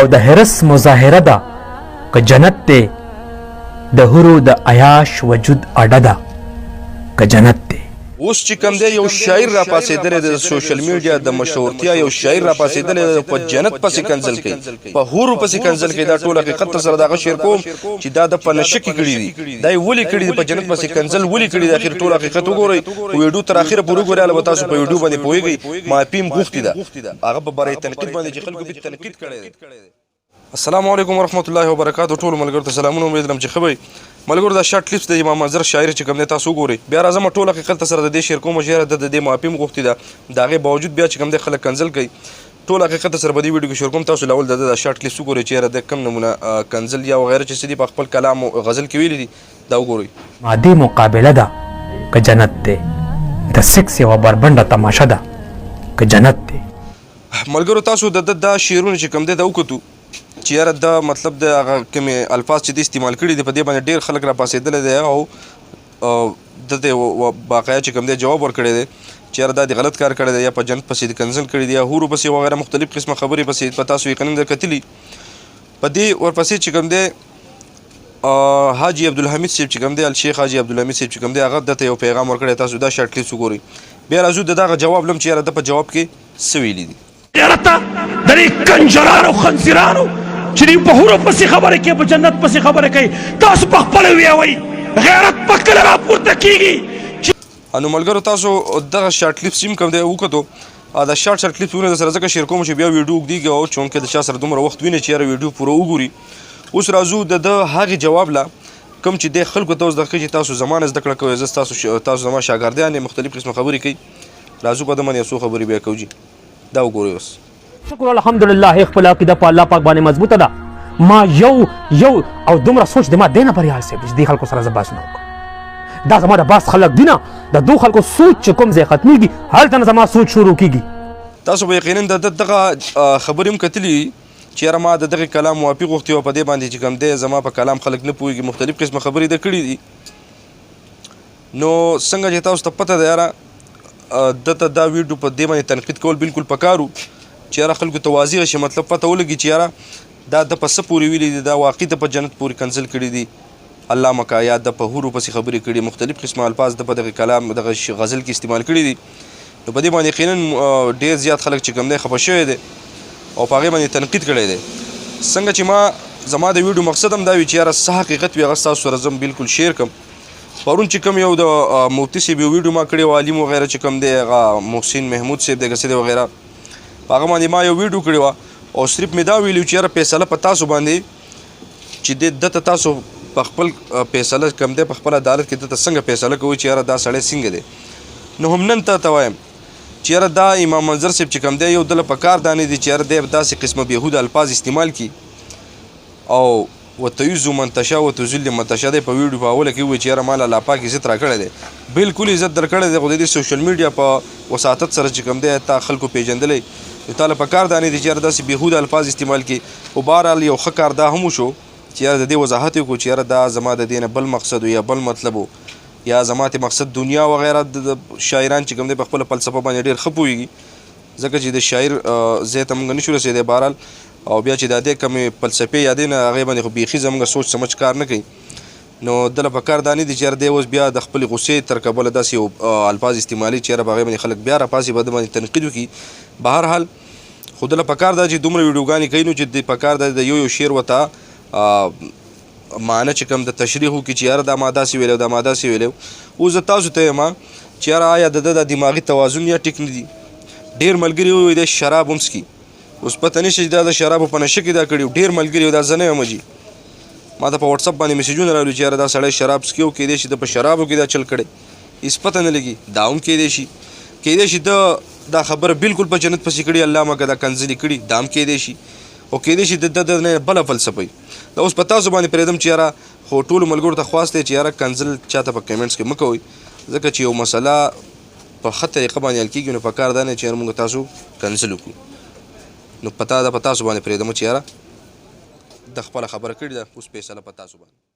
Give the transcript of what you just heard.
او د حرس مظاهره ده که جنت دی د هرو د عیاش وجود اډه ده که جنت دی. اوس چې کوم دی یو شاعر را پاسېدلی د سوشل میډیا د مشهورتیا یو شاعر را پاسېدلی دی په جنت پسې کنځل کوي په هورو پسې کنځل کوي. دا ټول حقیقت ته سره دغه شعر کوم چې دا د په نشه کې کړي دي دا یې ولې کړي دي په جنت پسې کنځل ولې کړي دي اخر ټول حقیقت وګورئ ویډیو تر اخره پورې وګورئ البته تاسو په ویډیو باندې پوهیږئ معافي م غوښتې ده هغه په باره تنقید باندې چې خلکو به تنقید کړی دی. السلام علیکم ورحمت الله وبرکاتو ټولو ملګرو ته سلامونه امید لرم چې ښه به ملګرو دا شارټ کلیپس د امام منظر شاعر چې کوم دی تاسو وګورئ بیا راځم ټول حقیقت سره د دې شعر کوم شعر د دې معافي م غوښتې ده د هغې باوجود بیا چې کوم دی خلک کنځل کوي ټول حقیقت سره په دې ویډیو کې شعر کوم تاسو لاول د شارټ کلیپس وګورئ چې د کم نمونه کنځل یا وغیره چې څه دي په خپل کلام او غزل کې ویلي دي دا وګورئ. مادي مقابله ده که جنت دی د سکس یوه بربنډه تماشه ده که جنت دی. ملګرو تاسو د دا شعرونه چې کوم دی دا وکتو چې یاره دا مطلب د هغه کومې الفاظ چې دی استعمال کړي دي په دې باندې ډېر خلک را پاسېدلی دی او دلته باقایا چې کوم دی جواب ورکړی دی چې یاره دا د غلط کار کړی دی یا په جنت پسې د کنځل کړي دي یا هورو پسې وغیره مختلف قسمه خبرې پسې په تاسو یقینا در کتلي په دې ورپسې چې کوم دی حاجي عبدالحمید صاحب چې کوم دی الشیخ حاجي عبدالحمید صاحب چې کوم دی هغه دته یو پیغام ورکړی تاسو دا شارټ کلیپس وګورئ بیا راځو د دغه جواب لم چې یاره ده په جواب کې څه ویلي دي. غیرته د دې کنجرانو خنزیرانو چې دوی په هورو پسې خبرې کوي په جنت پسې خبرې کوي تاسو په خپله ویوئ غیرت په کله راپورته کېږي. نو ملګرو تاسو دغه شارټ کلیپس هم کوم دی وکتو دا شارټ کلیپسونه در سره ځکه شیر کوم چې بیا ویډیو اوږدېږي او چونکې د چا سره دومره وخت ویني چې یاره ویډیو پوره وګوري. اوس راځو د هغې جواب له کوم چې دی خلکو ته اوس دغه چې تاسو زما نه زده کړه کوئ زه تاسو زما شاګردیان یې مختلف قسمه خبرې کوي راځو په ده باندې یو څو خبرې بیا کوو جي دا وګورئ اوس. شکر الحمدلله خپل عقیده په الله پاک باندې مضبوطه ده ما یو او دومره سوچ د ما دی نه بریال صاحب چې دې خلکو سره زه بحث نه وکړم دا زما د بحث خلک دي نه د دو خلکو سوچ چې کوم ځای ختمېږي هلته نه زما سوچ شروع کېږي. تاسو به یقینا د دغه خبرې هم کتلي چې یاره ما د دغې کلام موافق غوښتي او په دې باندې چې کوم دی زما په کلام خلک نه پوهېږي مختلف قسمه خبرې ده کړي دي. نو څنګه چې تاسو ته پته ده یاره دته دا ویډیو په دې باندې تنقید کول بالکل پکارو چې یاره خلکو ته واضح شي مطلب پته ولګي چې یاره دا د په څه پورې ویلي دي دا واقعي د په جنت پورې کنځل کړي دي الله مکه یا د په هورو پسې خبرې کړي مختلف قسمه الفاظ د په دغه کلام دغه غزل کې استعمال کړي دي. نو په دې باندې یقینا ډېر زیات خلک چې کوم دی خفه شوی دی او په هغې باندې تنقید کړی دی. څنګه چې زما د ویډیو مقصد هم دا وي چې یاره څه حقیقت وي هغه ستاسو سره زه بالکل شیر کړم. پرون چې کوم یو د مفتي صاحب یو ویډیو ما کړی و عالم وغیره چې کوم دی هغه محسن محمود صاحب دی که څه دی وغیره په هغه باندې ما یو ویډیو کړی وه او صرف مې دا ویلي چې یاره فیصله په تاسو باندې چې دته تاسو په خپل فیصله کوم دی په خپل عدالت کې دته څنګه فیصله کوئ چې یاره دا سړی څنګه دی. نو هم نن ته وایم چې یاره دا امام منظر صاحب چې کوم دی یو دله په کار دا نه دي چې یاره دی داسې قسمه بېهوده الفاظ استعمال کړي او وتعز من تشاء وتذل من تشاء دی په ویډیو په اوله کې ووایي چې یاره ما له الله پاک عزت راکړی دی بالکل عزت درکړی دی خو د دې سوشل میډیا په وساطت سره چې کوم دی تا خلکو پیژندلی نو تا له په کار دا نه دي چې یاره داسې بېهوده الفاظ استعمال کړي. خو بهرحال یو ښه کار دا هم وشو چې یاره د دې وضاحت یې وکړو چې یاره دا زما د دې نه بل مقصد یا بل مطلب یا زما ته مقصد دنیا وغیره د شاعران چې کوم دی په خپله فلسفه باندې ډېر ښه پوهېږي ځکه چې د شاعر ځای ته موږ نشو رسېدی بهرحال او بیا چې د دې کمې فلسفې یا دې نه هغې باندې خو بیخي زموږ سوچ سمجھ کار نه کوي. نو دله په کار دا نه دي چې یاره دی اوس بیا د خپلې غصې تر کبله داسې یو الفاظ استعمالي چې یاره په هغې باندې خلک بیا راپاسي به د باندې تنقید وکړي. بهرحال خو دله په کار دا چې دومره ویډیوګانې کوي نو چې د په کار دا د یو شعر ورته معنی چې کوم د تشریح وکړي چې یاره دا ما داسې ویلی دا ما داسې ویلی. اوس زه تاسو ته یم چې یاره آیا د ده د دماغي توازن یا ټیک نه دي. ډېر ملګري ووایي دی شراب هم څکي اوس پته نشته چې دا د شرابو په نشه کې دا کړي ډېر ملګري دا زه نه یم جي ما ته په وټساپ باندې میسیجونه راغلي چې یاره دا سړی شراب څکي او کیدای شي د په شرابو کې دا چل کړی هېڅ پته نه لګي دا هم کیدای شي دا خبره بالکل په جنت پسې کړي الله مکه دا کنځلې کړي دا هم کیدای شي او کیدای شي د نه بله فلسفه وي. دا اوس په تاسو باندې پرېږدم چې یاره خو ټولو ملګرو ته خواست دی چې یاره کنځل چاته په کمنټس کې مه کوئ ځکه چې یو مسله په ښه طریقه باندې حل کېږي نو په کار دا نه چې یاره موږ تاسو کنځل وکړو. نو په تاسو باندې پرېږدم چې یاره د خپله خبره کړې ده اوس فیصله په تاسو باندې